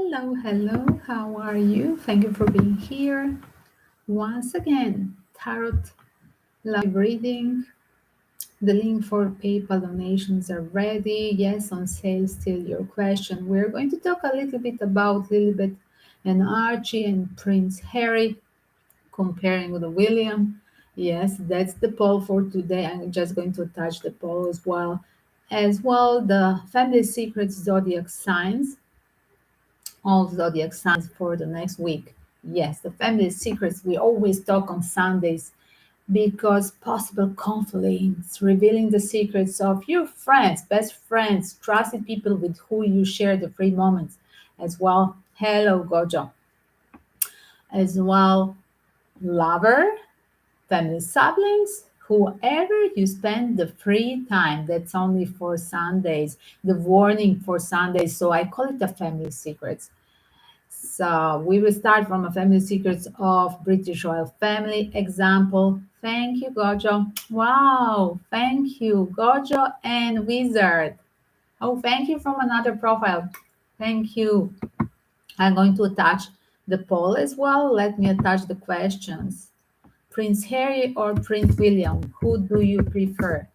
Hello, how are you? Thank you for being here. Once again, Tarot live reading. The link for PayPal donations are ready. Yes, on sale still your question. We're going to talk a little bit about Lilibet and Archie and Prince Harry comparing with William. Yes, that's the poll for today. I'm just going to attach the poll as well. As well, the family secrets zodiac signs, all zodiac signs for the next week. Yes, the family secrets we always talk on Sundays because possible conflicts, revealing the secrets of your friends, best friends, trusted people with who you share the free moments as well. Hello, Gojo. As well, lover, family siblings, whoever you spend the free time. That's only for Sundays, the warning for Sundays. So I call it the family secrets. So we will start from a family secrets of British royal family example. Thank you, Gojo. Wow, thank you, Gojo and Wizard. Oh, thank you from another profile. Thank you. I'm going to attach the poll as well. Let me attach the questions. Prince Harry or Prince William? Who do you prefer?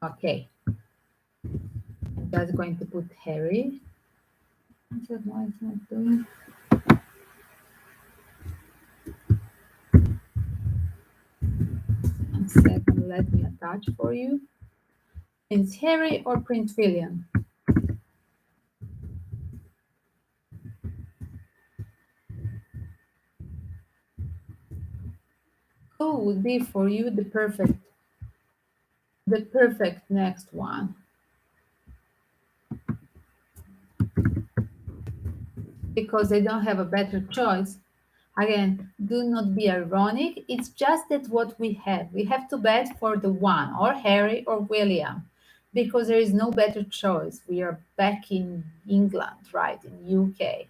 Okay. I'm just going to put Harry. Why it's not doing? One second, let me attach for you. Prince Harry or Prince William? Who would be for you the perfect next one? Because they don't have a better choice. Again, do not be ironic. It's just that what we have. We have to bet for the one, or Harry or William, because there is no better choice. We are back in England, right? In UK.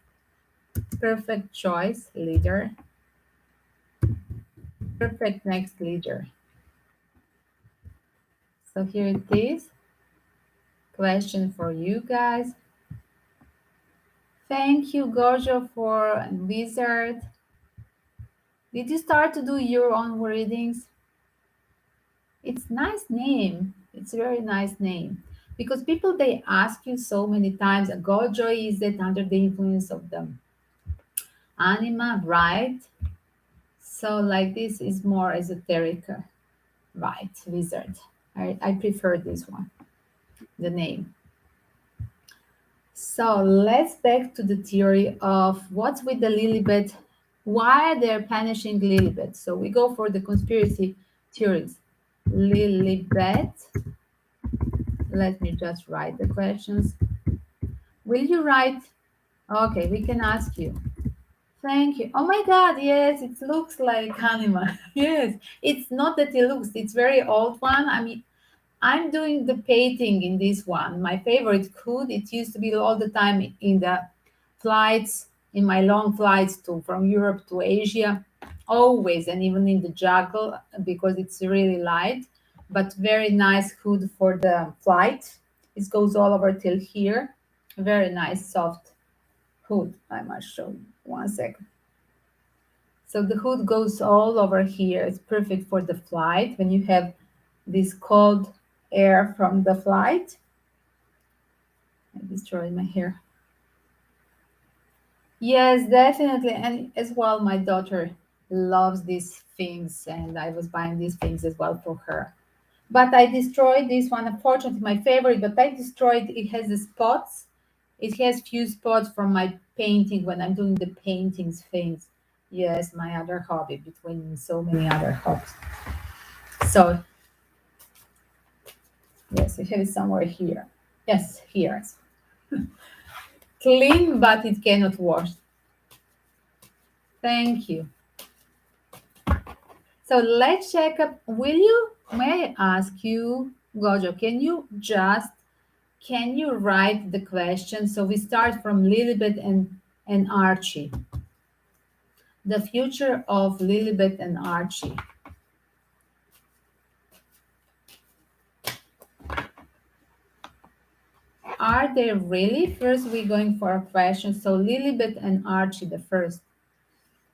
Perfect choice, leader. Perfect next leader. So here it is. Question for you guys. Thank you, Gojo, for Wizard. Did you start to do your own readings? It's nice name. It's a very nice name. Because people they ask you so many times, Gojo, is that under the influence of the anima, right? So like this is more esoteric, right? Wizard. I prefer this one, the name. So let's back to the theory of what's with the Lilibet. Why they're punishing Lilibet? So we go for the conspiracy theories. Lilibet. Let me just write the questions. Will you write? Okay, we can ask you. Thank you. Oh my God, yes, it looks like anima. Yes, it's not that it looks, it's very old one. I mean, I'm doing the painting in this one. My favorite hood. It used to be all the time in the flights, in my long flights to from Europe to Asia, always, and even in the juggle because it's really light, but very nice hood for the flight. It goes all over till here. Very nice soft hood. I must show you. One second. So the hood goes all over here. It's perfect for the flight when you have this cold air from the flight. I destroyed my hair. Yes, definitely. And as well, my daughter loves these things, and I was buying these things as well for her. But I destroyed this one. Unfortunately, my favorite, but I destroyed it. Has the spots. It has few spots from my painting when I'm doing the paintings things. Yes, my other hobby between so many other hobbies. So yes, I have it somewhere here. Yes, here. Clean, but it cannot wash. Thank you. So let's check up. May I ask you, Gojo, can you write the question? So we start from Lilibet and Archie. The future of Lilibet and Archie. Are they really? First, we're going for a question. So, Lilibet and Archie, the first.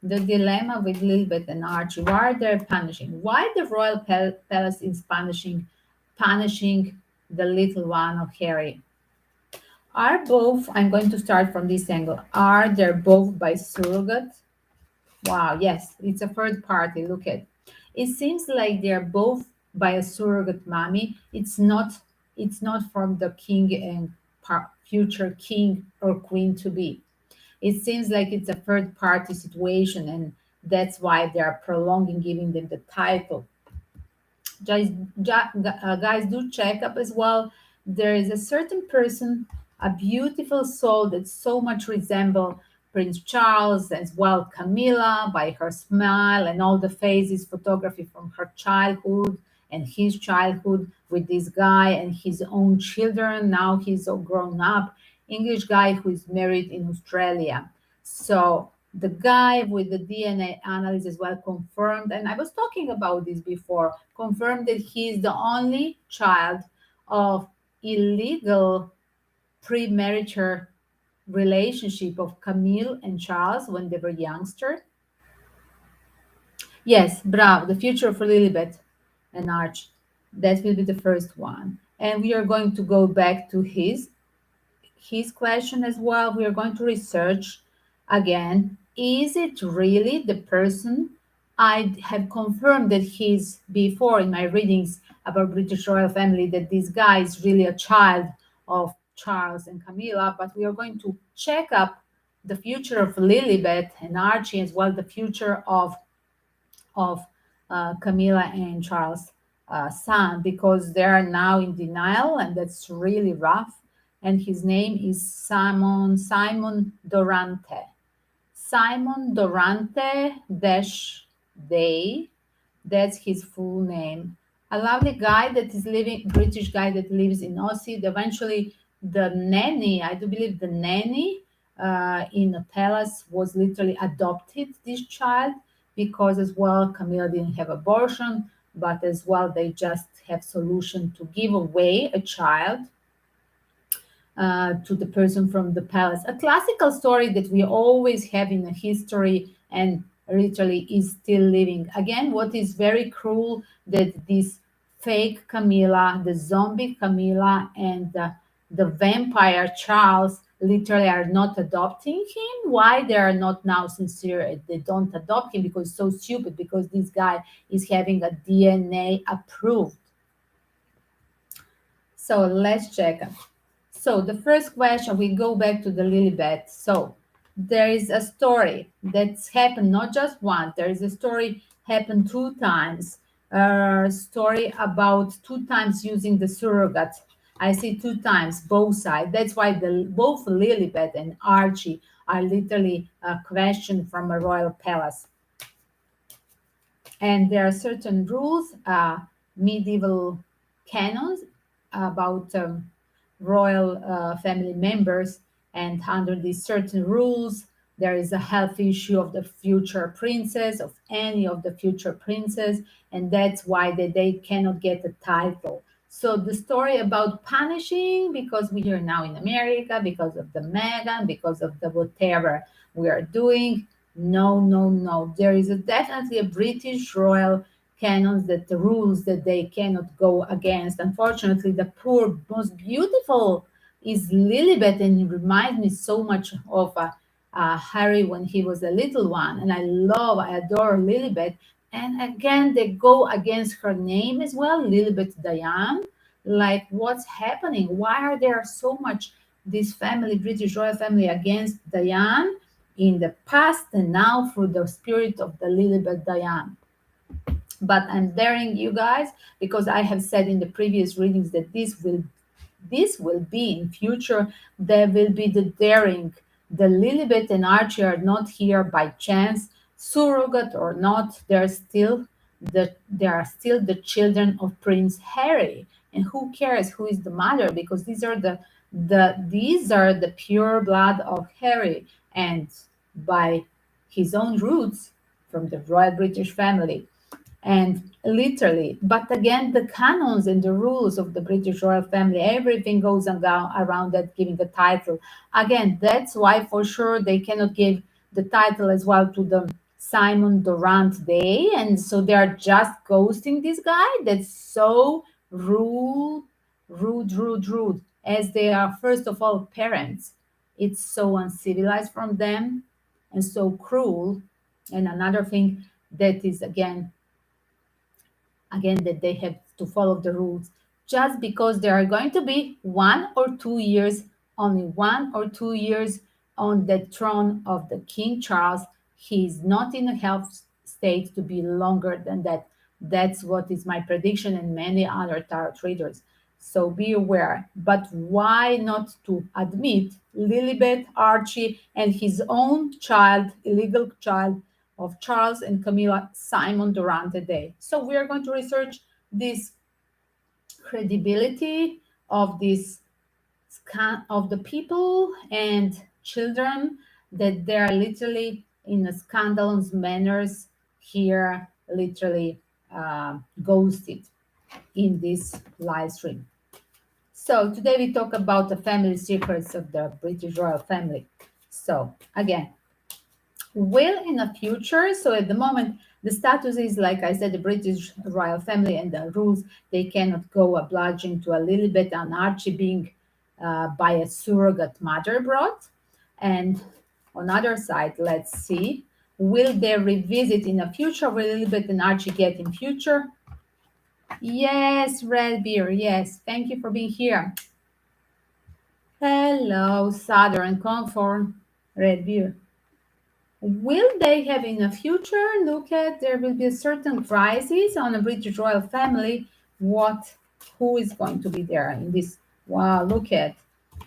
The dilemma with Lilibet and Archie. Why they're punishing? Why the royal palace is punishing the little one of Harry? Are both? I'm going to start from this angle. Are they both by surrogate? Wow, yes, it's a third party. Look at it. Seems like they're both by a surrogate mommy. It's not from the king and future king or queen to be. It seems like it's a third party situation, and that's why they are prolonging giving them the title. Guys, guys, do check up as well. There is a certain person, a beautiful soul that so much resemble Prince Charles, as well Camilla, by her smile and all the faces photography from her childhood and his childhood with this guy and his own children. Now he's all grown up, English guy who is married in Australia. So the guy with the DNA analysis as well confirmed, and I was talking about this before, confirmed that he is the only child of illegal premarital relationship of Camille and Charles when they were youngster. Yes, bravo, the future of Lilibet and Arch. That will be the first one. And we are going to go back to his question as well. We are going to research again. Is it really the person? I have confirmed that he's before in my readings about British royal family that this guy is really a child of Charles and Camilla, but we are going to check up the future of Lilibet and Archie as well, the future of Camilla and Charles' son, because they are now in denial, and that's really rough. And his name is Simon Dorante. Simon Dorante dash Day. That's his full name. A lovely guy that is living, British guy that lives in Aussie. Eventually, the nanny, I do believe the nanny in a palace was literally adopted this child because as well Camilla didn't have abortion, but as well they just have solution to give away a child to the person from the palace. A classical story that we always have in a history and literally is still living. Again, what is very cruel that this fake Camilla, the zombie Camilla, and the vampire Charles literally are not adopting him. Why they are not now sincere? They don't adopt him because it's so stupid. Because this guy is having a DNA approved. So let's check. So the first question, we go back to the Lilibet. So there is a story that's happened not just once. There is a story happened two times. A story about two times using the surrogate. I see two times both sides. That's why both Lilibet and Archie are literally questioned from a royal palace. And there are certain rules, medieval canons about royal family members, and under these certain rules there is a health issue of the future princess, of any of the future princes, and that's why they cannot get a title. So the story about punishing because we are now in America, because of the Meghan, because of the whatever we are doing, no, no, no, there is definitely a British royal canons, that the rules that they cannot go against. Unfortunately, the poor, most beautiful is Lilibet, and it reminds me so much of Harry when he was a little one. And I adore Lilibet. And again, they go against her name as well, Lilibet Diane. Like, what's happening? Why are there so much this family, British royal family, against Diane in the past and now through the spirit of the Lilibet Diane? But I'm daring you guys because I have said in the previous readings that this will be in future. There will be the daring. The Lilibet and Archie are not here by chance, surrogate or not. They are still the children of Prince Harry. And who cares who is the mother? Because these are the pure blood of Harry, and by his own roots from the royal British family. And literally, but again, the canons and the rules of the British royal family, everything goes around that, giving the title. Again, that's why for sure they cannot give the title as well to the Simon Durant Day, and so they are just ghosting this guy. That's so rude, rude, as they are first of all parents. It's so uncivilized from them and so cruel. And another thing that is again that they have to follow the rules just because there are going to be 1 or 2 years, only 1 or 2 years on the throne of the King Charles. He is not in a health state to be longer than that. That's what is my prediction and many other tarot readers. So be aware. But why not to admit Lilibet, Archie, and his own child, illegal child, of Charles and Camilla Simon Durante Day. So we are going to research this credibility of this of the people and children that they are literally in a scandalous manners here, literally ghosted in this live stream. So today we talk about the family secrets of the British royal family. So again, will in the future. So at the moment, the status is like I said, the British royal family and the rules they cannot go obliging to a Lilibet and Archie being by a surrogate mother brought. And on other side, let's see, will they revisit in the future? Will Lilibet and Archie get in future? Yes, Red Beer. Yes, thank you for being here. Hello, Southern Comfort, Red Beer. Will they have in the future? Look at there will be a certain crisis on a British royal family. What? Who is going to be there in this? Wow! Look at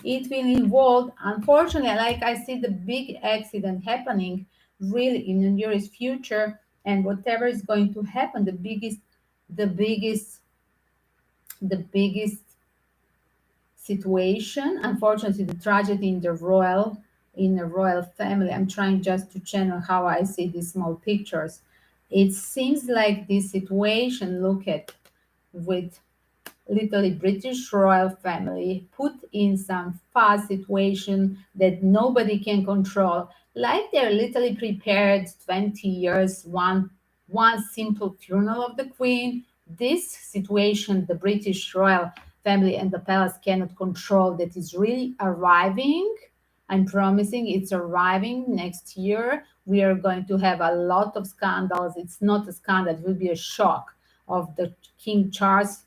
it will involve. Unfortunately, like I see the big accident happening really in the nearest future, and whatever is going to happen, the biggest, the biggest situation. Unfortunately, the tragedy in the royal family. I'm trying just to channel how I see these small pictures. It seems like this situation. Look at with literally British royal family put in some fast situation that nobody can control. Like they're literally prepared 20 years, one simple funeral of the queen. This situation, the British royal family and the palace cannot control that is really arriving. I'm promising it's arriving next year. We are going to have a lot of scandals. It's not a scandal, it will be a shock of the King Charles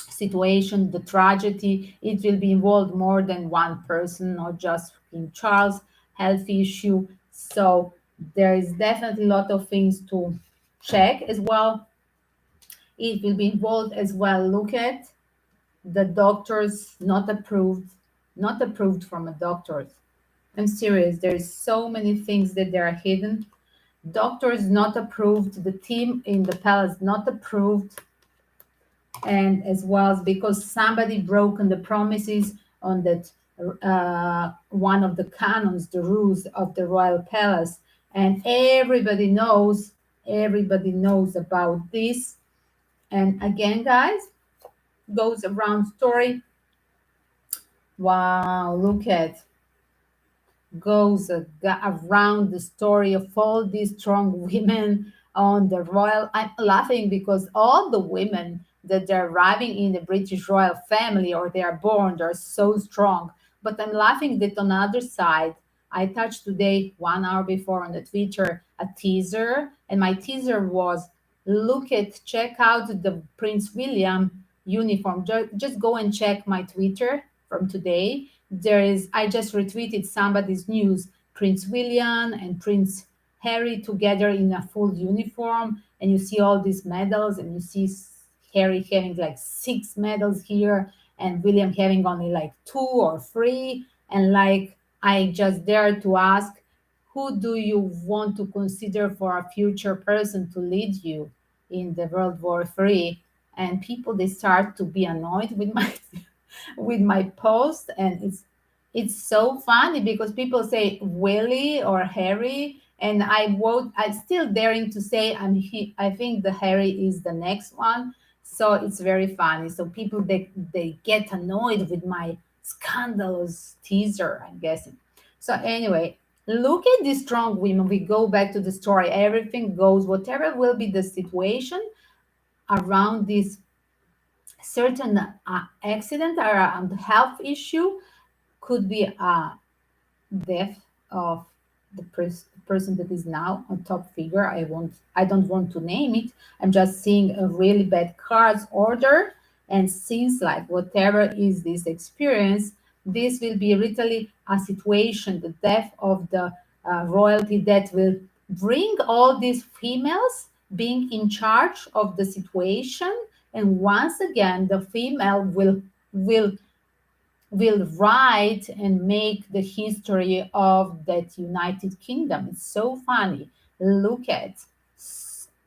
situation, the tragedy. It will be involved more than one person, not just King Charles, health issue. So there is definitely a lot of things to check as well. It will be involved as well. Look at the doctors not approved from a doctor. I'm serious. There's so many things that they are hidden. Doctors not approved. The team in the palace not approved, and as well as because somebody broken the promises on that one of the canons, the rules of the royal palace, and everybody knows about this. And again, guys, goes around story. Wow, look at goes around the story of all these strong women on the royal. I'm laughing because all the women that they're arriving in the British royal family or they are born, they're so strong. But I'm laughing that on the other side, I touched today 1 hour before on the Twitter a teaser, and my teaser was check out the Prince William uniform. Just go and check my Twitter from today. There is I just retweeted somebody's news, Prince William and Prince Harry together in a full uniform, and you see all these medals, and you see Harry having like 6 medals here and William having only like 2 or 3. And like I just dare to ask, who do you want to consider for a future person to lead you in the World War III? And people they start to be annoyed with my with my post, and it's so funny because people say Willie or Harry, And I vote. I'm still daring to say I think the Harry is the next one. So it's very funny. So people they get annoyed with my scandalous teaser, I'm guessing. So anyway, look at these strong women. We go back to the story. Everything goes, whatever will be the situation around this certain accident or health issue, could be a death of the person that is now a top figure. I don't want to name it. I'm just seeing a really bad cards order, and seems like whatever is this experience, this will be literally a situation, the death of the royalty, that will bring all these females being in charge of the situation. And once again the female will will write and make the history of that United Kingdom. It's so funny. Look at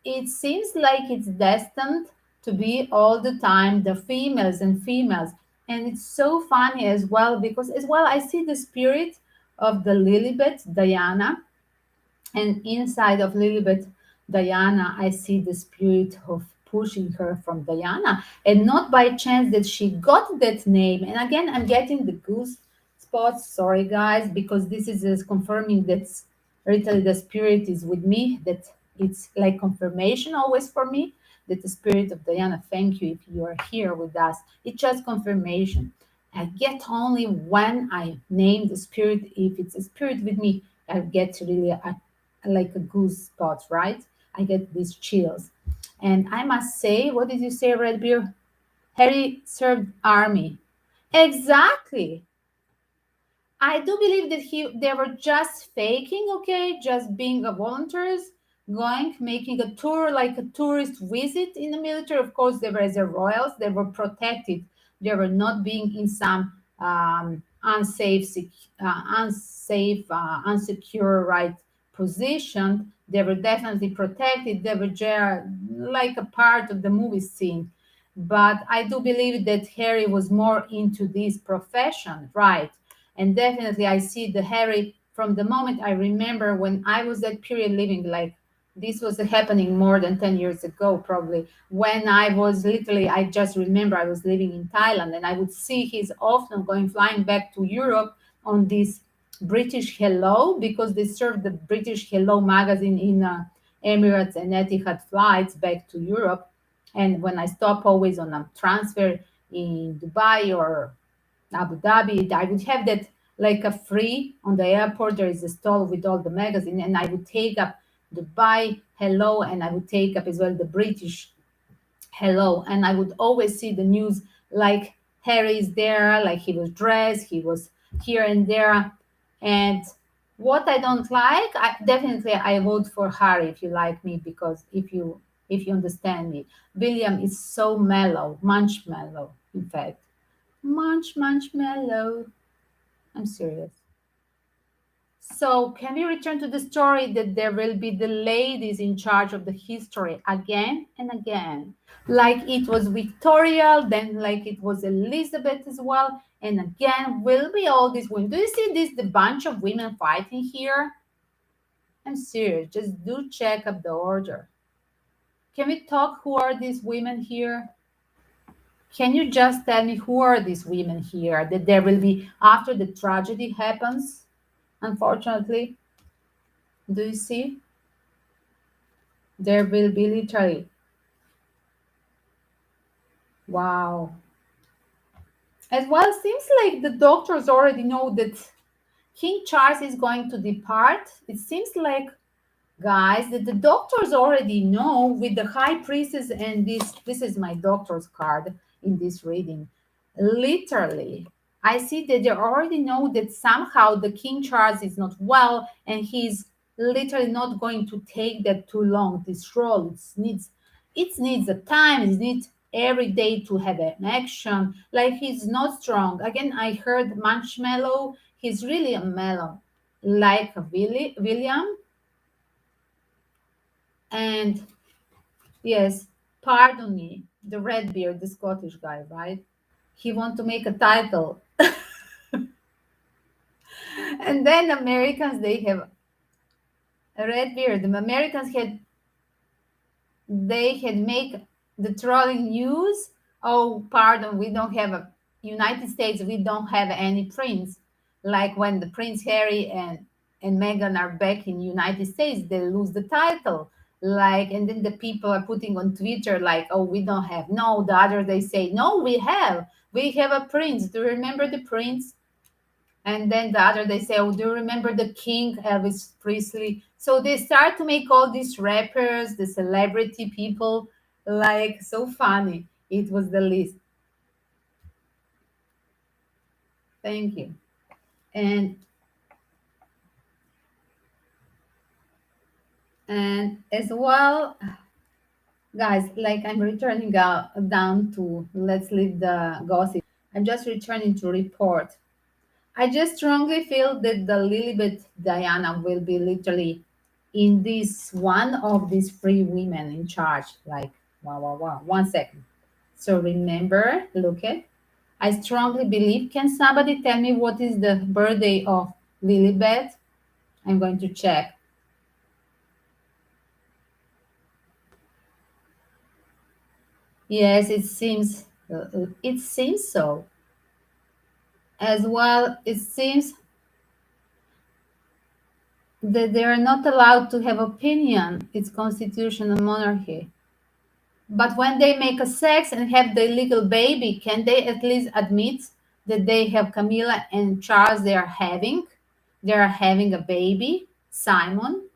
it, seems like it's destined to be all the time the females and females. And it's so funny as well, because as well I see the spirit of the Lilibet Diana, and inside of Lilibet Diana, I see the spirit of pushing her from Diana. And not by chance that she got that name. And again, I'm getting the goose spots. Sorry, guys, because this is just confirming that literally the spirit is with me, that it's like confirmation always for me that the spirit of Diana, thank you if you are here with us. It's just confirmation. I get only when I name the spirit, if it's a spirit with me, I get really like a goose spots, right? I get these chills. And I must say, what did you say, Redbeard? Harry served army. Exactly. I do believe that they were just faking, okay, just being a volunteers, going, making a tour, like a tourist visit in the military. Of course, they were as a royals, they were protected. They were not being in some unsecure, right, position. They were definitely protected. They were like a part of the movie scene. But I do believe that Harry was more into this profession, right? And definitely I see the Harry from the moment I remember when I was that period living, like this was happening more than 10 years ago, probably, when I was literally, I just remember I was living in Thailand, and I would see his often going flying back to Europe on this British Hello, because they served the British Hello magazine in Emirates and Etihad flights back to Europe. And when I stop always on a transfer in Dubai or Abu Dhabi, I would have that like a free on the airport. There is a stall with all the magazine, and I would take up Dubai Hello, and I would take up as well the British Hello, and I would always see the news like Harry is there, like he was dressed, he was here and there. And what I don't like, definitely I vote for Harry if you like me, because if you understand me, William is so mellow, munch mellow, in fact. Munch mellow. I'm serious. So, can we return to the story that there will be the ladies in charge of the history again and again? Like it was Victoria, then like it was Elizabeth as well, and again will be all these women. Do you see this? The bunch of women fighting here? I'm serious. Just do check up the order. Can we talk? Who are these women here? Can you just tell me who are these women here that there will be after the tragedy happens? Unfortunately, do you see? There will be literally, wow. As well, seems like the doctors already know that King Charles is going to depart. It seems like, guys, that the doctors already know with the high priestess, and this is my doctor's card in this reading. Literally, I see that they already know that somehow the King Charles is not well, and he's literally not going to take that too long, this role. It needs a time, it needs every day to have an action. Like he's not strong. Again, I heard Marshmallow, he's really a mellow, like a William. And yes, pardon me, the red beard, the Scottish guy, right? He want to make a title. And then Americans, they have Redbeard, the Americans had they had make the trolling news. Oh, pardon, we don't have a United States. We don't have any prince. Like when the Prince Harry and Meghan are back in United States, they lose the title. Like, and then the people are putting on Twitter like, "Oh, we don't have." No, the other they say, "No, we have. We have a prince. Do you remember the prince?" And then the other they say, "Oh, do you remember the king Elvis Presley?" So they start to make all these rappers, the celebrity people, like so funny. It was the list. Thank you. And as well, guys, like I'm returning down to let's leave the gossip. I'm just returning to report. I just strongly feel that the Lilibet Diana will be literally in this one of these three women in charge. Like, wow, wow, wow. 1 second. So remember, look at, I strongly believe. Can somebody tell me what is the birthday of Lilibet? I'm going to check. Yes, it seems so. As well, it seems that they are not allowed to have opinion. It's constitutional monarchy. But when they make a sex and have the illegal baby, can they at least admit that they have Camilla and Charles they are having? They are having a baby, Simon,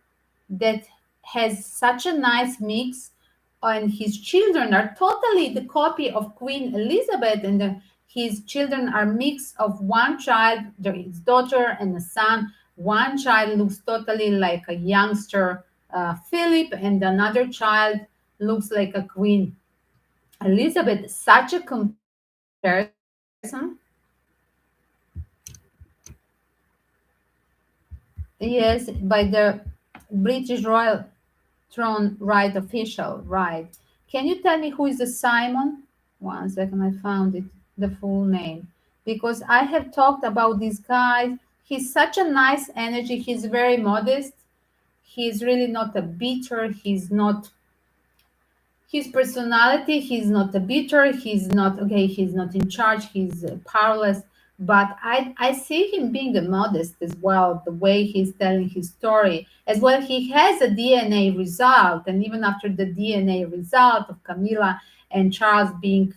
that has such a nice mix, and his children are totally the copy of Queen Elizabeth, and his children are mix of one child, his daughter and a son. One child looks totally like a youngster Philip, and another child looks like a Queen Elizabeth. Such a comparison. Yes, by the British Royal Throne right official, right. Can you tell me who is the Simon? 1 second, I found it, the full name. Because I have talked about this guy. He's such a nice energy. He's very modest. He's really not a bitter. He's not his personality. He's not a bitter. He's not okay. He's not in charge. He's powerless. But I see him being a modest as well. The way he's telling his story as well. He has a DNA result, and even after the DNA result of Camilla and Charles being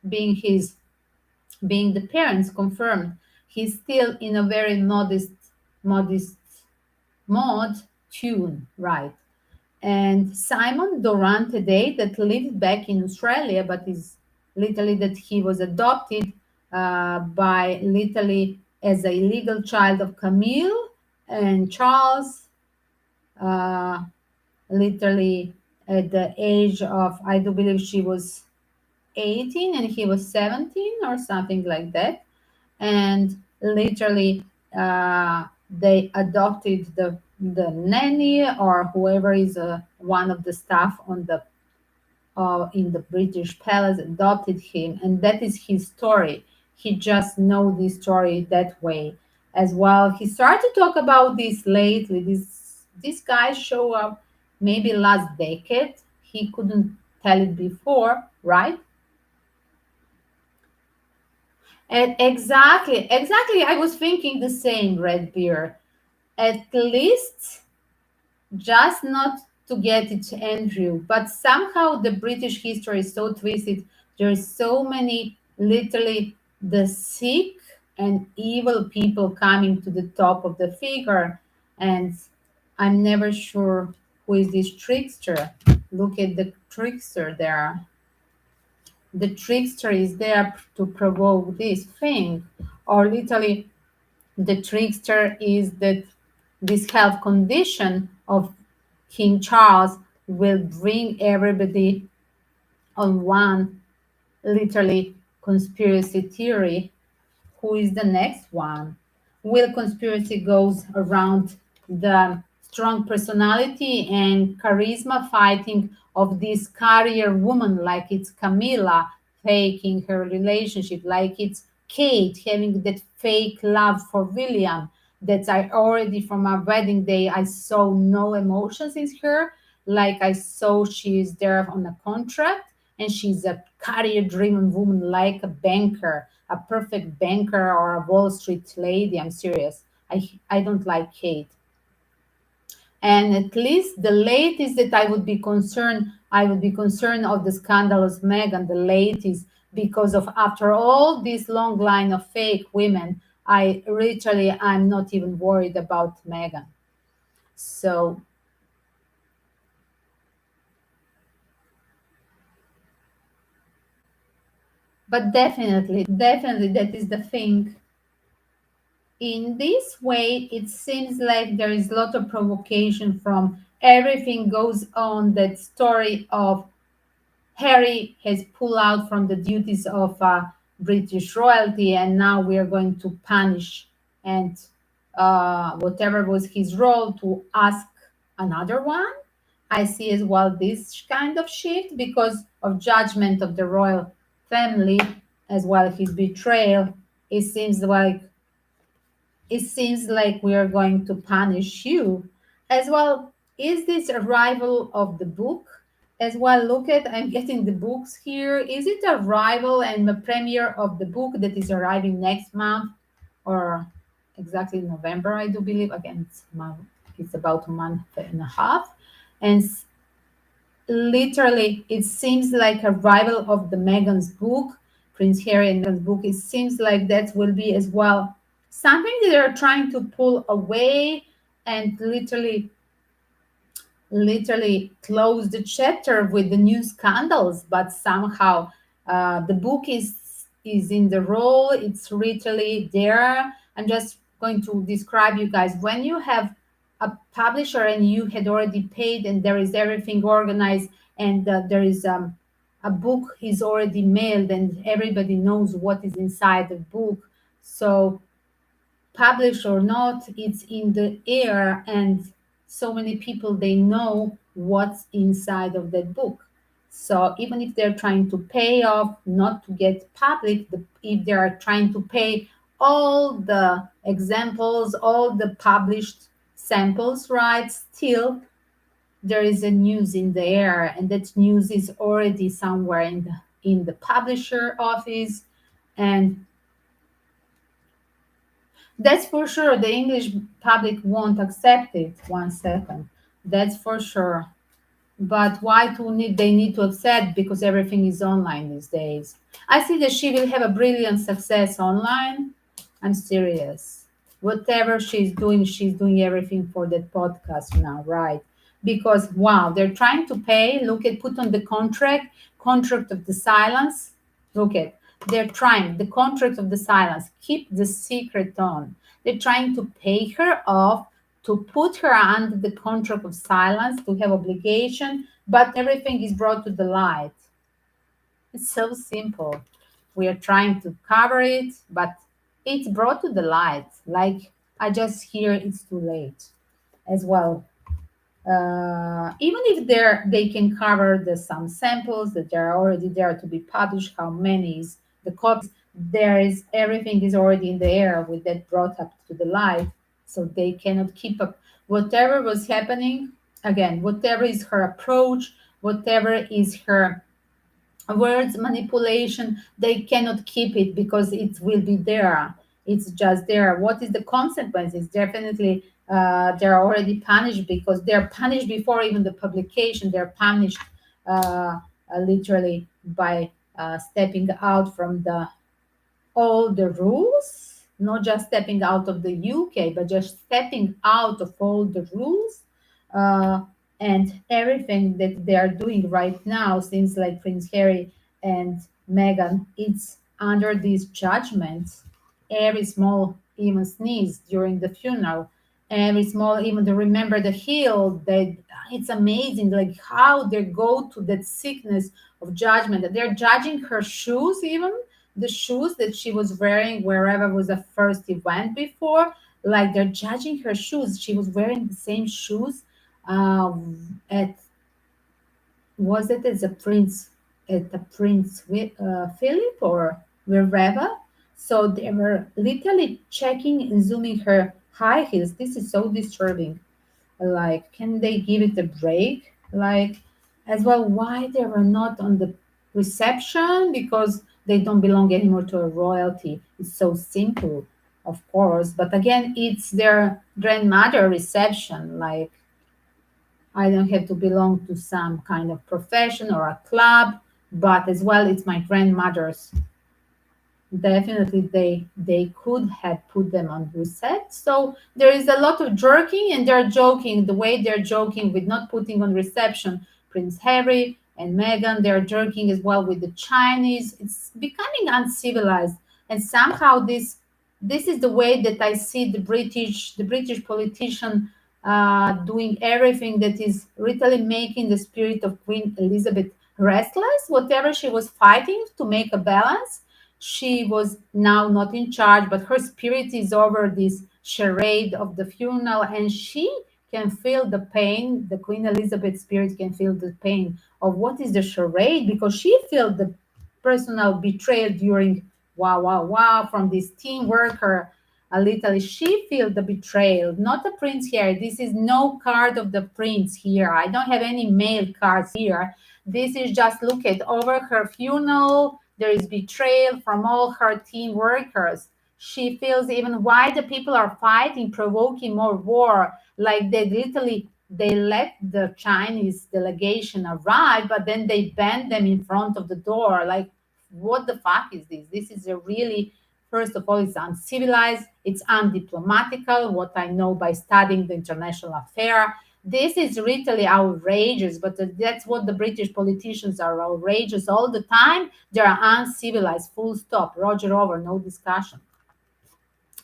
the parents confirmed, he's still in a very modest mod tune, right? And Simon Doran today that lives back in Australia, but is literally that he was adopted by literally as a legal child of Camille and Charles, uh, literally at the age of, I do believe she was 18 and he was 17 or something like that. And literally they adopted the nanny or whoever is one of the staff on the in the British palace adopted him, and that is his story. He just know this story that way as well. He started to talk about this lately. This guy show up maybe last decade. He couldn't tell it before, right? And exactly. I was thinking the same, Red Beer. At least just not to get it, Andrew, but somehow the British history is so twisted. There's so many literally the sick and evil people coming to the top of the figure, and I'm never sure who is this trickster. Look at the trickster there. The trickster is there to provoke this thing, or literally the trickster is that this health condition of King Charles will bring everybody on one literally conspiracy theory. Who is the next one? Will conspiracy goes around the strong personality and charisma fighting of this career woman, like it's Camilla faking her relationship, like it's Kate having that fake love for William, that I already from our wedding day I saw no emotions in her. Like I saw she is there on a contract and she's a career driven woman like a banker, a perfect banker or a Wall Street lady. I'm serious. I don't like Kate. And at least the latest that I would be concerned of the scandalous Meghan, the latest, because of after all this long line of fake women, I'm not even worried about Meghan. So, but definitely that is the thing. In this way, it seems like there is a lot of provocation from everything goes on that story of Harry has pulled out from the duties of British royalty, and now we are going to punish and whatever was his role to ask another one. I see as well this kind of shift because of judgment of the royal family, as well his betrayal. It seems like it seems like we are going to punish you as well. Is this arrival of the book as well? Look at, I'm getting the books here. Is it arrival and the premiere of the book that is arriving next month or exactly November, I do believe. Again, it's about a month and a half. And literally it seems like arrival of the Meghan's book, Prince Harry and Meghan's book. It seems like that will be as well something that they're trying to pull away and literally close the chapter with the new scandals, but somehow the book is in the role. It's literally there. I'm just going to describe you guys when you have a publisher and you had already paid and there is everything organized and there is a book is already mailed and everybody knows what is inside the book. So published or not, it's in the air, and so many people they know what's inside of that book. So even if they're trying to pay off not to get public, if they are trying to pay all the examples, all the published samples, right? Still, there is a news in the air, and that news is already somewhere in the publisher office, and that's for sure. The English public won't accept it. One second. That's for sure. But why do need they need to accept? Because everything is online these days. I see that she will have a brilliant success online. I'm serious. Whatever she's doing everything for that podcast now, right? Because wow, they're trying to pay. Look at put on the contract of the silence. Look at they're trying the contract of the silence. Keep the secret on. They're trying to pay her off to put her under the contract of silence to have obligation, but everything is brought to the light. It's so simple. We are trying to cover it, but it's brought to the light. Like I just hear it's too late as well. Even if they can cover the some samples that are already there to be published, how many is the copies, there is everything is already in the air with that brought up to the light, so they cannot keep up whatever was happening. Again, whatever is her approach, whatever is her words manipulation, they cannot keep it because it will be there. It's just there. What is the consequences? Definitely they're already punished because they're punished before even the publication. They're punished literally by stepping out from the all the rules, not just stepping out of the UK, but just stepping out of all the rules uh, and everything that they are doing right now, since like Prince Harry and Meghan, it's under these judgments. Every small, even sneeze during the funeral, every small, even to remember the heel, that it's amazing, like how they go to that sickness of judgment. That they're judging her shoes, even the shoes that she was wearing wherever was the first event before. Like they're judging her shoes. She was wearing the same shoes at was it as a prince at the Prince Philip or wherever. So they were literally checking and zooming her high heels. This is so disturbing. Like, can they give it a break? Like, as well, why they were not on the reception? Because they don't belong anymore to a royalty. It's so simple, of course. But again, it's their grandmother reception. Like, I don't have to belong to some kind of profession or a club, but as well, it's my grandmother's. Definitely they could have put them on reset. So there is a lot of jerking, and they're joking the way they're joking with not putting on reception Prince Harry and Meghan. They're jerking as well with the Chinese. It's becoming uncivilized, and somehow this is the way that I see the British politician doing everything that is really making the spirit of Queen Elizabeth restless. Whatever she was fighting to make a balance, she was now not in charge, but her spirit is over this charade of the funeral, and she can feel the pain. The Queen Elizabeth spirit can feel the pain of what is the charade, because she felt the personal betrayal during wow, wow, wow from this team worker. A little, she feel the betrayal, not the prince here. This is no card of the prince here. I don't have any male cards here. This is just look at over her funeral. There is betrayal from all her team workers. She feels even why the people are fighting, provoking more war. Like they literally they let the Chinese delegation arrive, but then they banned them in front of the door. Like, what the fuck is this? This is a really, first of all, it's uncivilized, it's undiplomatical. What I know by studying the international affair, this is really outrageous, but that's what the British politicians are, outrageous all the time. They are uncivilized, full stop, Roger over, no discussion.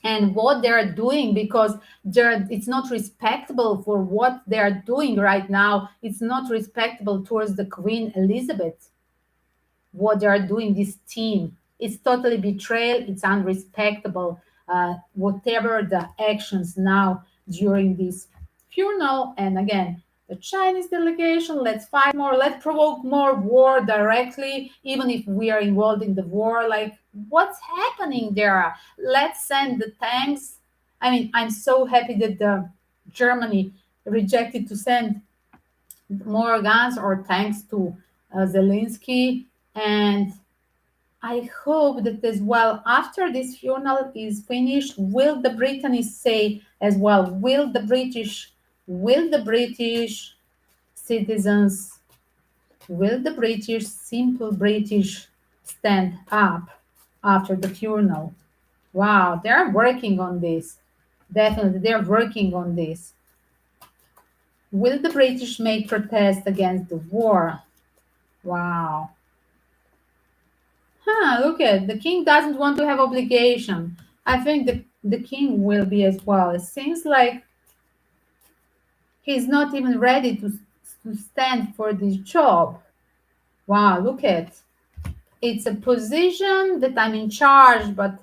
And what they're doing, because it's not respectable for what they're doing right now. It's not respectable towards the Queen Elizabeth, what they are doing, this team. It's totally betrayal, it's unrespectable. Whatever the actions now during this funeral. And again, the Chinese delegation, let's fight more, let's provoke more war directly, even if we are involved in the war. Like, what's happening there? Let's send the tanks. I mean, I'm so happy that the Germany rejected to send more guns or tanks to Zelensky. And I hope that as well, after this funeral is finished, will the Britannies say as well, will the British citizens, will the British, simple British, stand up after the funeral? Wow, they're working on this. Definitely, they're working on this. Will the British make protest against the war? Wow. Look at the king doesn't want to have obligation. I think the king will be as well. It seems like he's not even ready to stand for this job. Wow, look at, it's a position that I'm in charge, but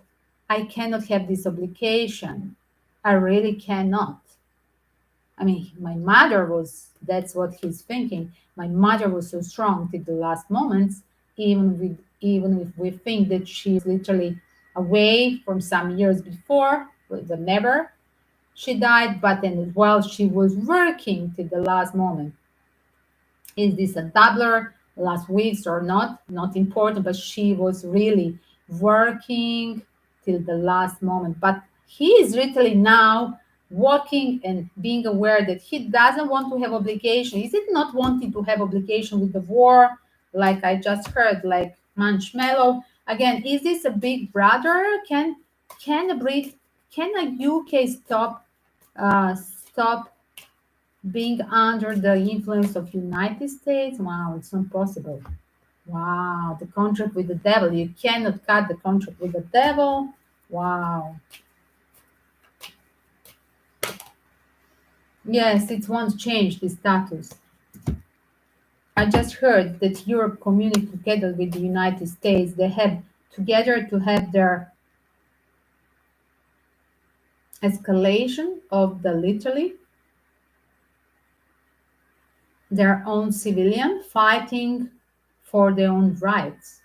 I cannot have this obligation. I really cannot. I mean, my mother was, that's what he's thinking. My mother was so strong till the last moments, even if we think that she's literally away from some years before, but never she died, but then as well she was working till the last moment. Is this a doubler last weeks or not? Not important, but she was really working till the last moment. But he is literally now working and being aware that he doesn't want to have obligation. Is it not wanting to have obligation with the war, like I just heard, like Marshmallow? Again, is this a big brother? Can a Brit, can a UK stop being under the influence of United States? Wow, it's not possible. Wow, the contract with the devil. You cannot cut the contract with the devil. Wow. Yes, it won't change the status. I just heard that Europe community together with the United States, they have together to have their escalation of the literally their own civilian fighting for their own rights.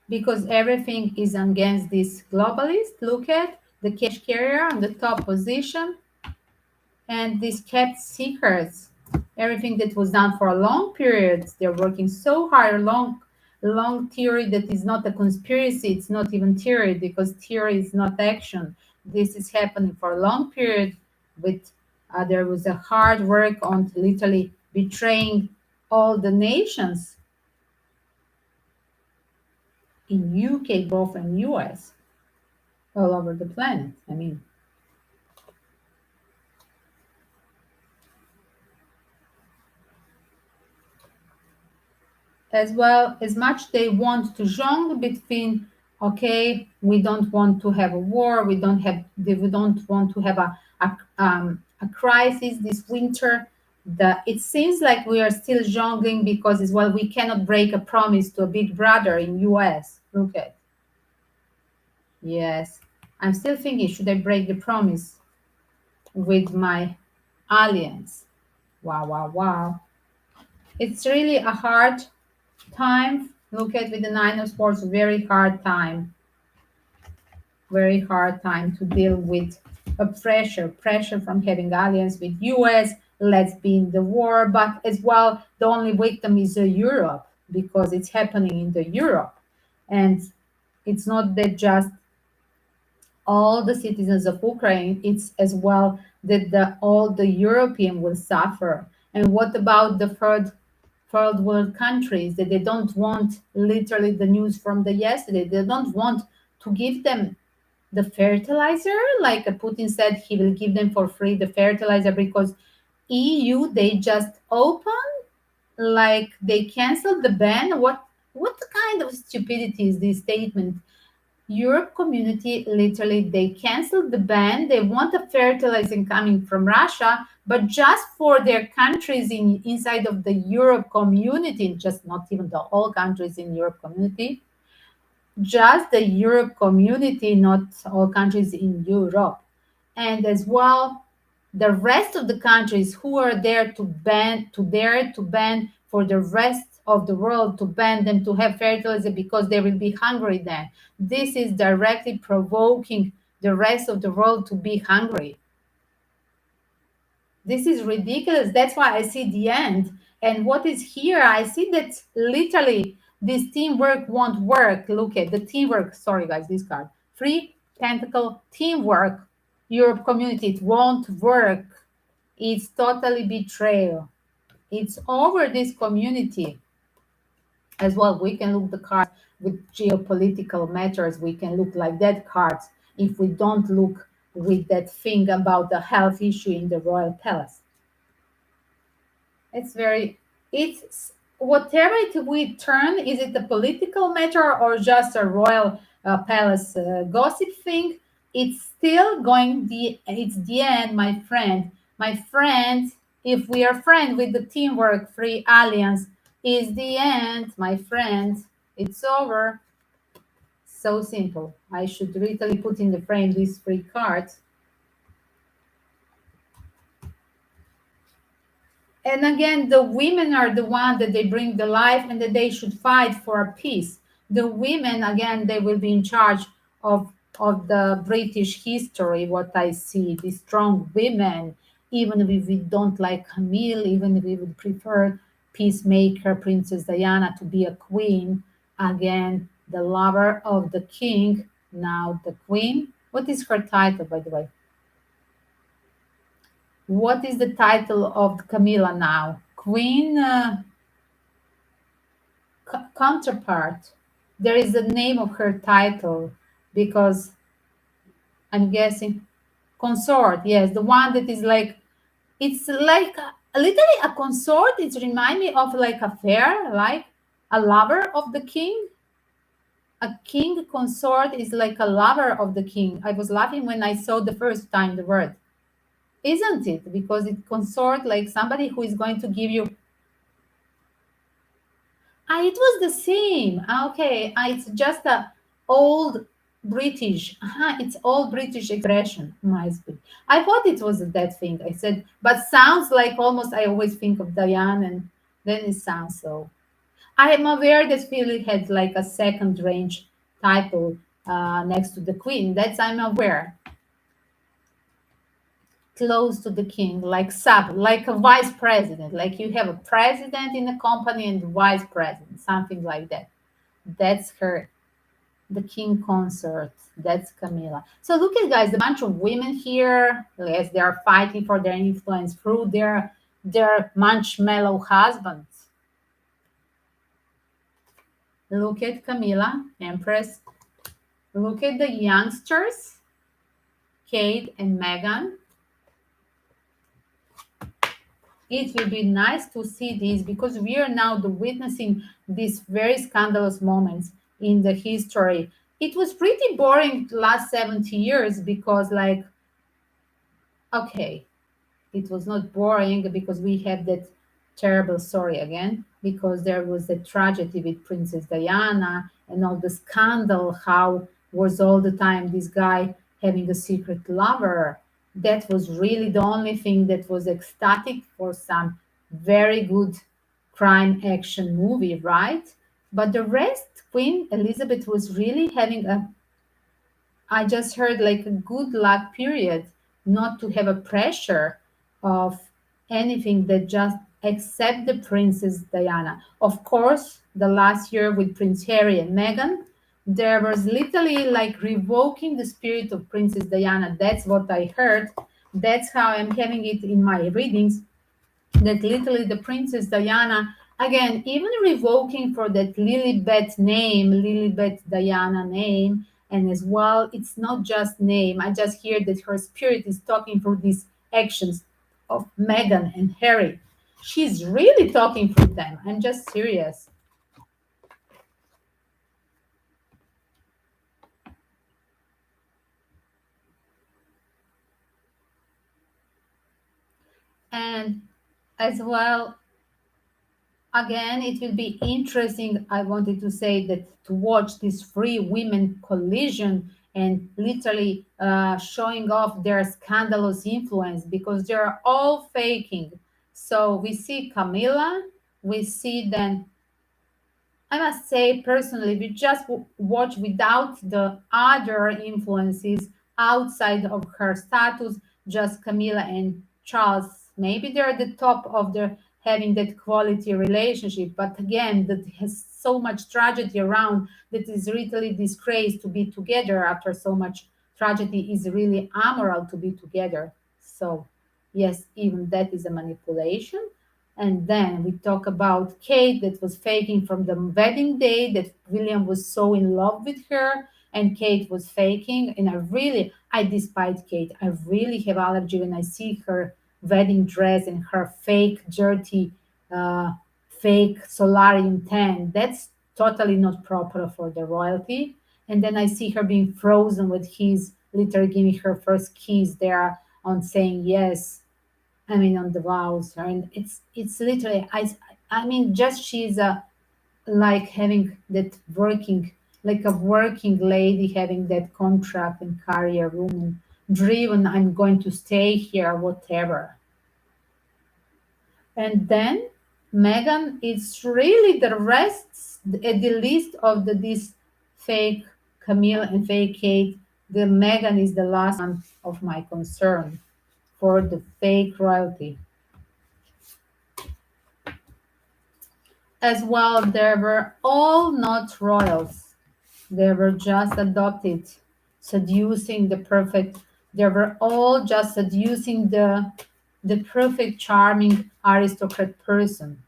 because everything is against this globalist. Look at the cash carrier on the top position and these kept secrets. Everything that was done for a long periods, they're working so hard, long theory that is not a conspiracy, it's not even theory because theory is not action. This is happening for a long period with there was a hard work on literally betraying all the nations in UK, both and US, all over the planet. I mean, as well as much they want to jongle between, okay, we don't want to have a war, we don't want to have a crisis this winter. It seems like we are still jongling because as well we cannot break a promise to a big brother in US. Look at, yes, I'm still thinking, should I break the promise with my alliance? Wow, wow, wow. It's really a hard time. Look at with the nine of swords, very hard time to deal with a pressure from having alliance with US. Let's be in the war, but as well the only victim is Europe because it's happening in the Europe, and it's not that just all the citizens of Ukraine, it's as well that all the European will suffer. And what about the third world countries that they don't want literally the news from the yesterday? They don't want to give them the fertilizer, like Putin said he will give them for free the fertilizer because EU they just open, like they canceled the ban. What kind of stupidity is this statement? Europe community literally they canceled the ban. They want the fertilizer coming from Russia, but just for their countries inside of the Europe community, just not even the all countries in Europe community, just the Europe community, not all countries in Europe. And as well, the rest of the countries who are there to ban, for the rest of the world to ban them to have fertilizer because they will be hungry then. This is directly provoking the rest of the world to be hungry. This is ridiculous. That's why I see the end. And what is here, I see that literally this teamwork won't work. Look at the teamwork. Sorry, guys, this card. Free Pentacle teamwork. Europe community, it won't work. It's totally betrayal. It's over this community. As well, we can look the cards with geopolitical matters. We can look like that cards if we don't look with that thing about the health issue in the royal palace. It's very, it's whatever it we turn, is it a political matter or just a royal palace gossip thing? It's still going it's the end, my friend. My friend, if we are friends with the teamwork free alliance, is the end, my friend. It's over. So simple. I should really put in the frame these three cards. And again, the women are the one that they bring the life and that they should fight for a peace. The women, again, they will be in charge of the British history, what I see, the strong women, even if we don't like Camille, even if we would prefer peacemaker Princess Diana to be a queen, again, the lover of the king, now the queen. What is her title, by the way? What is the title of Camilla now? Queen counterpart. There is a name of her title because I'm guessing consort. Yes, the one that is like, it's like literally a consort. It reminds me of like a fair, like a lover of the king. A king consort is like a lover of the king. I was laughing when I saw the first time the word, isn't it? Because it consort like somebody who is going to give you. It was the same. Okay, it's just a old British. It's old British expression. Must be. I thought it was that thing. I said, but sounds like almost. I always think of Diane, and then it sounds so. I am aware that Philip had like a second range title next to the queen. That's I'm aware. Close to the king, like like a vice president. Like you have a president in a company and vice president, something like that. That's her. The king consort. That's Camilla. So look at guys, the bunch of women here. Yes, they are fighting for their influence through their marshmallow husbands. Look at Camilla, Empress. Look at the youngsters, Kate and Meghan. It will be nice to see this because we are now witnessing these very scandalous moments in the history. It was pretty boring the last 70 years because, like, okay, it was not boring because we had that terrible story again because there was a tragedy with Princess Diana and all the scandal how was all the time this guy having a secret lover. That was really the only thing that was ecstatic for some very good crime action movie, right? But the rest, Queen Elizabeth was really having a, I just heard like a good luck period, not to have a pressure of anything that just except the Princess Diana. Of course, the last year with Prince Harry and Meghan, there was literally like revoking the spirit of Princess Diana. That's what I heard. That's how I'm having it in my readings that literally the Princess Diana, again, even revoking for that Lilibet name, Lilibet Diana name, and as well, it's not just name. I just hear that her spirit is talking through these actions of Meghan and Harry. She's really talking through them. I'm just serious. And as well, again, it will be interesting. I wanted to say that to watch this three women collision and literally showing off their scandalous influence because they're all faking. So we see Camilla, we see then I must say personally, we just watch without the other influences outside of her status, just Camilla and Charles. Maybe they're at the top of the having that quality relationship, but again, that has so much tragedy around that is really disgrace to be together after so much tragedy is really amoral to be together. So yes, even that is a manipulation. And then we talk about Kate that was faking from the wedding day that William was so in love with her and Kate was faking. And I despise Kate. I really have allergy when I see her wedding dress and her fake, dirty, uh, fake solarium tan. That's totally not proper for the royalty. And then I see her being frozen with his literally giving her first kiss there on saying yes, I mean, on the vows, and it's literally I mean, just she's a like having that working like a working lady having that contract and career woman driven. I'm going to stay here, whatever. And then Megan is really the rest at the list of this fake Camille and fake Kate. The Megan is the last one of my concern for the fake royalty. As well, they were all not royals. They were just adopted, seducing the perfect. They were all just seducing the perfect, charming aristocrat person.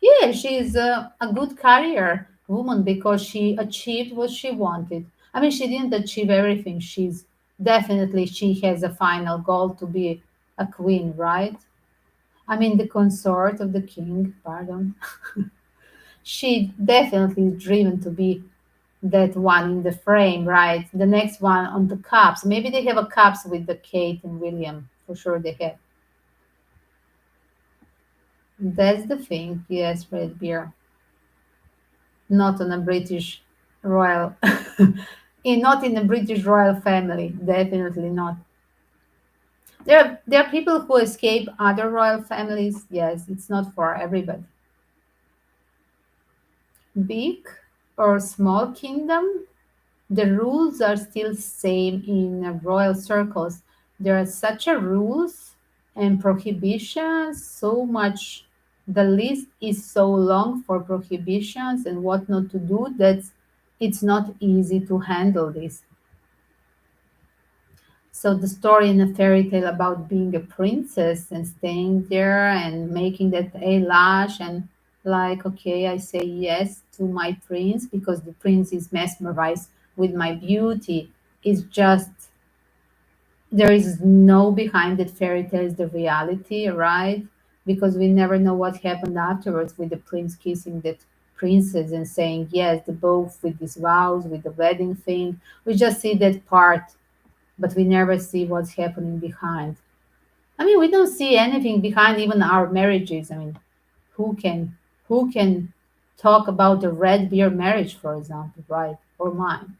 Yeah, she's a good career woman because she achieved what she wanted. I mean, she didn't achieve everything. She has a final goal to be a queen, right? I mean, the consort of the king, pardon. She definitely is driven to be that one in the frame, right? The next one on the cups. Maybe they have a cups with the Kate and William. For sure they have. That's the thing. Yes, red beer. Not on a British royal not in a British royal family. Definitely not. There are people who escape other royal families. Yes, it's not for everybody. Big or small kingdom, the rules are still same in royal circles. There are such a rules and prohibitions, so much. The list is so long for prohibitions and what not to do that it's not easy to handle this. So the story in a fairy tale about being a princess and staying there and making that eyelash and like, okay, I say yes to my prince because the prince is mesmerized with my beauty is just there is no behind that fairy tale is the reality, right? Because we never know what happened afterwards with the prince kissing that princess and saying yes, the both with these vows, with the wedding thing. We just see that part but we never see what's happening behind. I mean, we don't see anything behind even our marriages. I mean, who can who can talk about a red beer marriage, for example, right? Or mine.